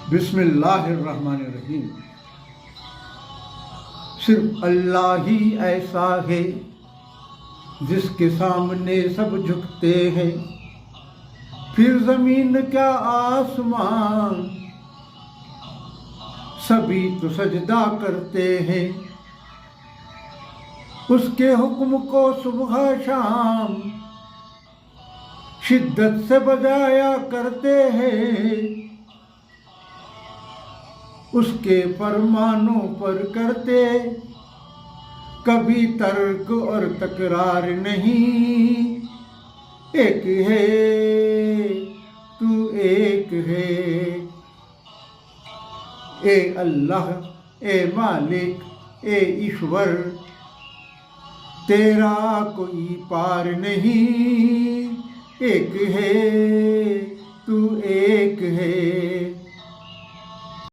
बिस्मिल्लाहिर्रहमानिर्रहीम। सिर्फ अल्लाह ही ऐसा है जिसके सामने सब झुकते हैं, फिर ज़मीन क्या आसमान सभी तो सजदा करते हैं। उसके हुक्म को सुबह शाम शिद्दत से बजाया करते हैं, उसके फरमानों पर करते कभी तर्क और तकरार नहीं। एक है तू एक है, ए अल्लाह ए मालिक ए ईश्वर, तेरा कोई पार नहीं। एक है तू एक है।